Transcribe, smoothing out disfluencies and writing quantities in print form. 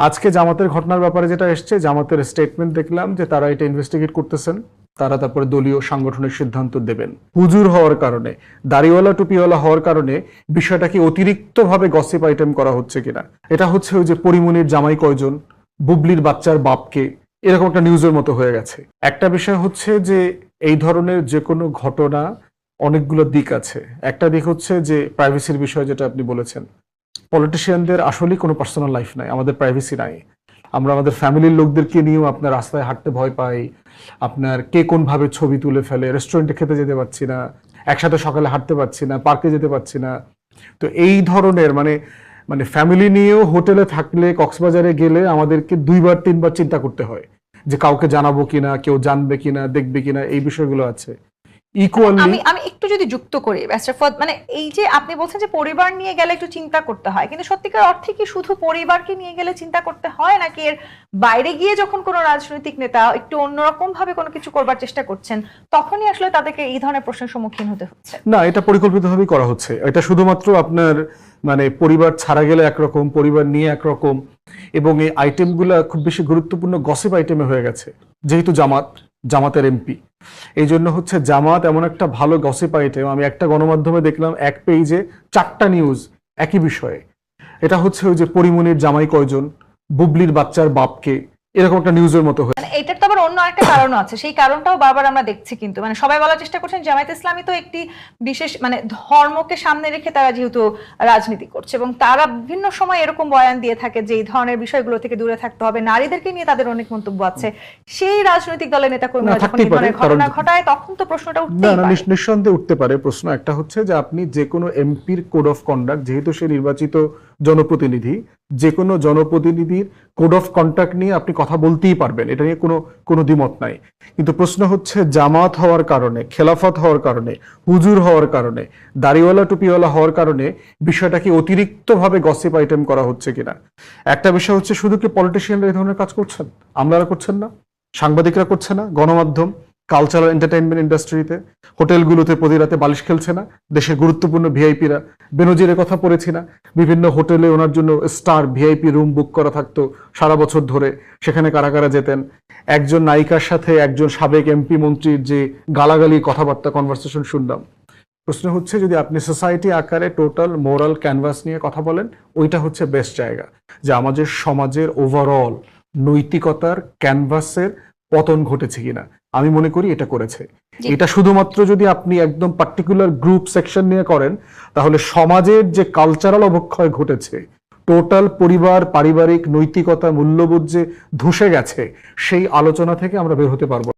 আজকে জামাতের ঘটনার ব্যাপারে যেটা এসছে, জামাতের স্টেটমেন্ট দেখলাম যে তারা এটা ইনভেস্টিগেট করতেছেন, তারা তারপরে দলীয় সাংগঠনিক সিদ্ধান্ত দেবেন। হুজুর হওয়ার কারণে, দাড়িওয়ালা টুপিওয়ালা হওয়ার কারণে বিষয়টা কি অতিরিক্তভাবে গসিপ আইটেম করা হচ্ছে কিনা, এটা হচ্ছে ওই যে পরিমনির জামাই কয়জন, বুবলির বাচ্চার বাপকে, এরকম একটা নিউজের মতো হয়ে গেছে। একটা বিষয় হচ্ছে যে এই ধরনের যে কোনো ঘটনা অনেকগুলো দিক আছে। একটা দিক হচ্ছে যে প্রাইভেসির বিষয়, যেটা আপনি বলেছেন। পলিটিশিয়ানদের আসলেই কোনো পার্সোনাল লাইফ নাই, আমাদের প্রাইভেসি নাই। আমরা আমাদের ফ্যামিলির লোকদেরকে নিয়েও আপনার রাস্তায় হাঁটতে ভয় পাই, আপনার কে কোনভাবে ছবি তুলে ফেলে, রেস্টুরেন্টে খেতে যেতে পারছি না, একসাথে সকালে হাঁটতে পারছি না, পার্কে যেতে পারছি না। তো এই ধরনের মানে মানে ফ্যামিলি নিয়েও হোটেলে থাকলে, কক্সবাজারে গেলে আমাদেরকে 2বার 3বার চিন্তা করতে হয় যে কাউকে জানাবো কিনা, কেউ জানবে কিনা, দেখবে কিনা, এই বিষয়গুলো আছে। আমি আমি একটু যদি যুক্ত করি ব্যাস্টারফদ, মানে এই যে আপনি বলছেন যে পরিবার নিয়ে গেলে একটু চিন্তা করতে হয়, কিন্তু সত্যিকার অর্থে কি শুধু পরিবারকে নিয়ে গেলে চিন্তা করতে হয়, নাকি এর বাইরে গিয়ে যখন কোনো রাজনৈতিক নেতা একটু অন্যরকম ভাবে কোনো কিছু করবার চেষ্টা করছেন তখনই আসলে তাদেরকে এই ধরনের প্রশ্নের সম্মুখীন হতে হচ্ছে? না, এটা পরিকল্পিতভাবেই করা হচ্ছে। এটা শুধুমাত্র আপনার মানে পরিবার ছাড়া গেলে একরকম, পরিবার নিয়ে একরকম, এবং এই আইটেমগুলো খুব বেশি গুরুত্বপূর্ণ গসিপ আইটেমে হয়ে গেছে। যেহেতু জামাতের এমপি, এই জন্য হচ্ছে জামাত এমন একটা ভালো গসিপ আইটেম। আমি একটা গণমাধ্যমে দেখলাম এক পেজে 4টা নিউজ একই বিষয়ে। এটা হচ্ছে ওই যে পরিমনির জামাই কয়জন, বুবলির বাচ্চার বাপকে, এরকম একটা নিউজের মতো হয়ে। মানে এটার তো আবার অন্য একটা কারণও আছে, সেই কারণটাও বারবার আমরা দেখছি। কিন্তু মানে সবাই বলার চেষ্টা করছেন জামায়াত ইসলামী তো একটি বিশেষ মানে ধর্মকে সামনে রেখে তারা যেহেতু রাজনীতি করছে, এবং তারা বিভিন্ন সময় এরকম বয়ান দিয়ে থাকে যে এই ধরনের বিষয়গুলো থেকে দূরে থাকতে হবে, নারীদেরকে নিয়ে তাদের অনেক মন্তব্য আছে। সেই রাজনৈতিক দলের নেতা কর্মীরা যখন এই ধরনের ঘটনা ঘটায় তখন তো প্রশ্নটা উঠতেই পারে। নিঃসন্দেহে উঠতে পারে প্রশ্ন। একটা হচ্ছে যে আপনি যে কোনো এমপির কোড অফ কন্ডাক্ট, যেহেতু সে নির্বাচিত জনপ্রতিনিধি, যে কোনো জনপ্রতিনিধির কোড অফ কন্ডাক্ট নিয়ে আপনি কথা বলতেই পারবেন, এটা নিয়ে কোনো দ্বিমত নাই। কিন্তু প্রশ্ন হচ্ছে জামাত হওয়ার কারণে, খেলাফত হওয়ার কারণে, হুজুর হওয়ার কারণে, দাড়িওয়ালা টুপিওয়ালা হওয়ার কারণে বিষয়টা কি অতিরিক্তভাবে গসিপ আইটেম করা হচ্ছে কিনা। একটা বিষয় হচ্ছে শুধু কি পলিটিশিয়ানরা এই ধরনের কাজ করছেন, আমলারা করছেন না, সাংবাদিকরা করছে না, গণমাধ্যম, কালচারাল এন্টারটেইনমেন্ট ইন্ডাস্ট্রিতে, হোটেলগুলোতে প্রতি রাতে বালিশ খেলছে না দেশের গুরুত্বপূর্ণ ভিআইপিরা। বেনজিরের কথা পড়েছি না, বিভিন্ন হোটেলে ওনার জন্য স্টার ভিআইপি রুম বুক করা থাকতো সারা বছর ধরে, সেখানে কারা কারা যেতেন। একজন নায়িকার সাথে একজন সাবেক এমপি মন্ত্রীর যে গালাগালি কথাবার্তা, কনভারসেশন শুনলাম। প্রশ্ন হচ্ছে যদি আপনি সোসাইটি আকারে টোটাল মোরাল ক্যানভাস নিয়ে কথা বলেন, ওইটা হচ্ছে বেস্ট জায়গা যে আমাদের সমাজের ওভারঅল নৈতিকতার ক্যানভাসের পতন ঘটেছে কিনা। আমি মনে করি এটা করেছে। এটা শুধুমাত্র যদি আপনি একদম পার্টিকুলার গ্রুপ সেকশন নিয়ে করেন, তাহলে সমাজের যে কালচারাল অবক্ষয় ঘটেছে, টোটাল পরিবার, পারিবারিক নৈতিকতা, মূল্যবোধ যে ধসে গেছে, সেই আলোচনা থেকে আমরা বের হতে পারবো।